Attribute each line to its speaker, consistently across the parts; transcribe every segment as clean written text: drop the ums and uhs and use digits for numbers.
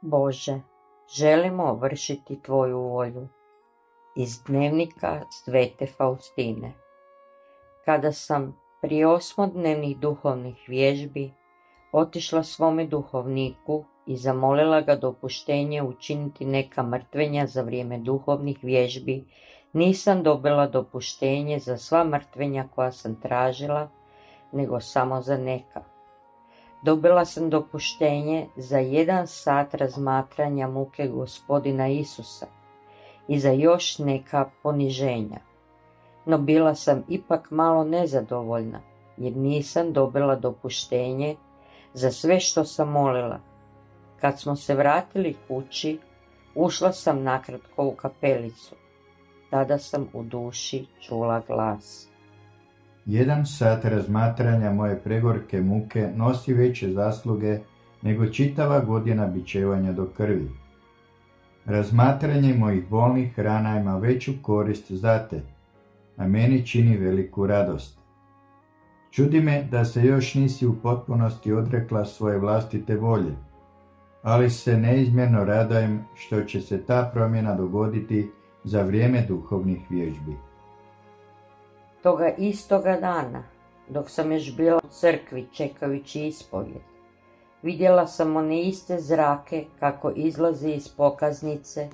Speaker 1: Bože, želimo vršiti Tvoju volju. Iz dnevnika Svete Faustine. Kada sam prije 8-dnevnih duhovnih vježbi otišla svome duhovniku i zamolila ga dopuštenje učiniti neka mrtvenja za vrijeme duhovnih vježbi, nisam dobila dopuštenje za sva mrtvenja koja sam tražila, nego samo za neka. Dobila sam dopuštenje za 1 sat razmatranja muke Gospodina Isusa i za još neka poniženja. No bila sam ipak malo nezadovoljna, jer nisam dobila dopuštenje za sve što sam molila. Kad smo se vratili kući, ušla sam nakratko u kapelicu. Tada sam u duši čula glas.
Speaker 2: 1 sat razmatranja moje pregorke muke nosi veće zasluge nego čitava godina bičevanja do krvi. Razmatranje mojih bolnih rana ima veću korist za te, a meni čini veliku radost. Čudi me da se još nisi u potpunosti odrekla svoje vlastite volje, ali se neizmjerno radujem što će se ta promjena dogoditi za vrijeme duhovnih vježbi.
Speaker 1: Toga istoga dana, dok sam još bila u crkvi čekajući ispovijed, vidjela sam one iste zrake kako izlaze iz pokaznice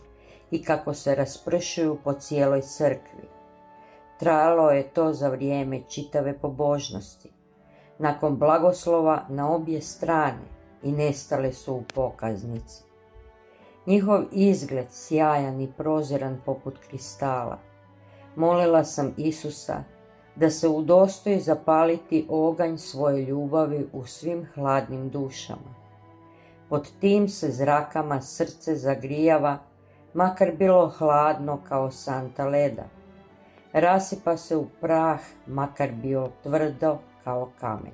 Speaker 1: i kako se raspršuju po cijeloj crkvi. Trajalo je to za vrijeme čitave pobožnosti. Nakon blagoslova na obje strane i nestale su u pokaznici. Njihov izgled sjajan i proziran poput kristala. Molila sam Isusa da se udostoji zapaliti oganj svoje ljubavi u svim hladnim dušama. Pod tim se zrakama srce zagrijava, makar bilo hladno kao santa leda. Rasipa se u prah, makar bio tvrdo kao kamen.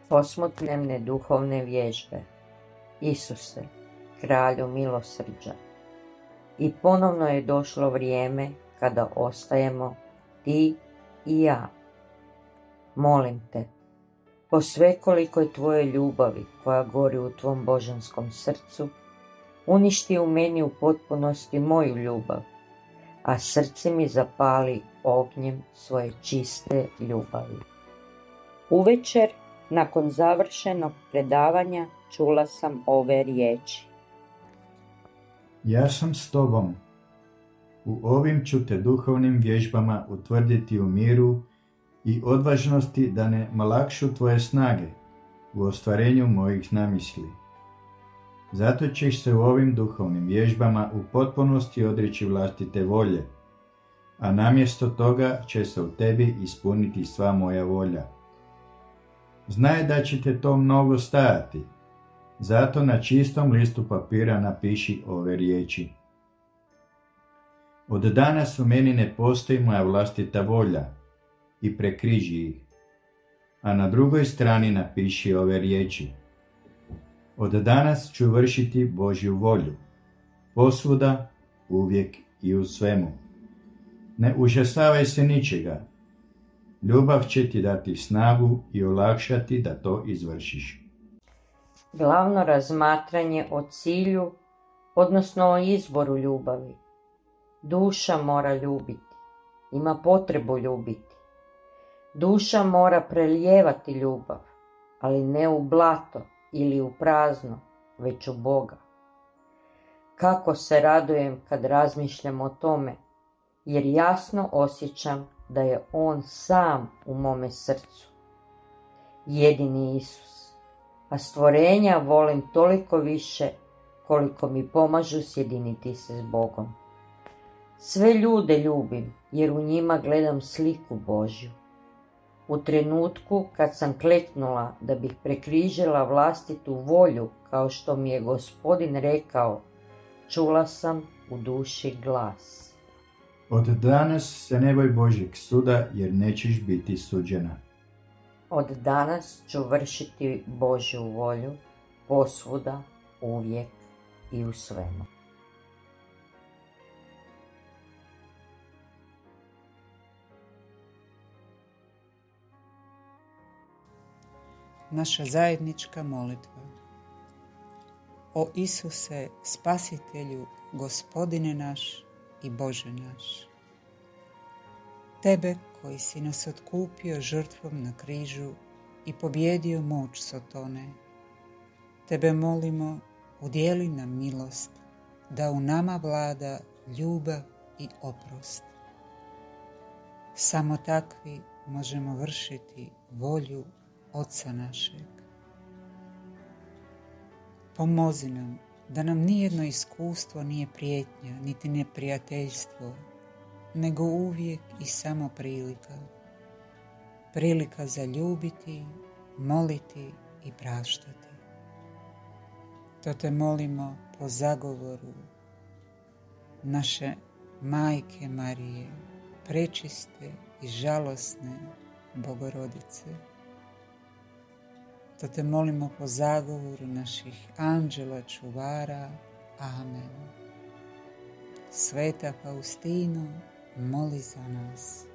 Speaker 1: 8-dnevne duhovne vježbe. Isuse, kralju milosrđa. I ponovno je došlo vrijeme kada ostajemo ti i ja. Molim te, po svekolikoj tvoje ljubavi koja gori u tvom božanskom srcu, uništi u meni u potpunosti moju ljubav, a srce mi zapali ognjem svoje čiste ljubavi. Uvečer, nakon završenog predavanja, čula sam ove riječi.
Speaker 2: Ja sam s tobom. U ovim ću te duhovnim vježbama utvrditi u miru i odvažnosti da ne malakšu tvoje snage u ostvarenju mojih namisli. Zato ćeš se u ovim duhovnim vježbama u potpunosti odreći vlastite volje, a namjesto toga će se u tebi ispuniti sva moja volja. Znaj da će te to mnogo stajati, zato na čistom listu papira napiši ove riječi. Od danas u meni ne postoji moja vlastita volja i prekriži ih, a na drugoj strani napiši ove riječi. Od danas ću vršiti Božju volju, posvuda, uvijek i u svemu. Ne užasavaj se ničega. Ljubav će ti dati snagu i olakšati da to izvršiš.
Speaker 1: Glavno razmatranje o cilju, odnosno o izboru ljubavi. Duša mora ljubiti, ima potrebu ljubiti. Duša mora prelijevati ljubav, ali ne u blato ili u prazno, već u Boga. Kako se radujem kad razmišljam o tome, jer jasno osjećam da je On sam u mome srcu. Jedini Isus, a stvorenja volim toliko više koliko mi pomažu sjediniti se s Bogom. Sve ljude ljubim jer u njima gledam sliku Božju. U trenutku kad sam kleknula da bih prekrižila vlastitu volju kao što mi je Gospodin rekao, čula sam u duši glas.
Speaker 2: Od danas se ne boj Božjeg suda jer nećeš biti suđena.
Speaker 1: Od danas ću vršiti Božju volju posvuda, uvijek i u svemu.
Speaker 3: Naša zajednička molitva. O Isuse, Spasitelju, Gospodine naš i Bože naš. Tebe koji si nas otkupio žrtvom na križu i pobjedio moć Sotone, Tebe molimo, udjeli nam milost, da u nama vlada ljubav i oprost. Samo takvi možemo vršiti volju Oca našeg. Pomozi nam da nam nijedno iskustvo nije prijetnja, niti neprijateljstvo, nego uvijek i samo prilika. Prilika za ljubiti, moliti i praštati. To te molimo po zagovoru naše Majke Marije, prečiste i žalosne Bogorodice. To te molimo po zagovoru naših anđela čuvara. Amen. Sveta Faustino, moli za nas.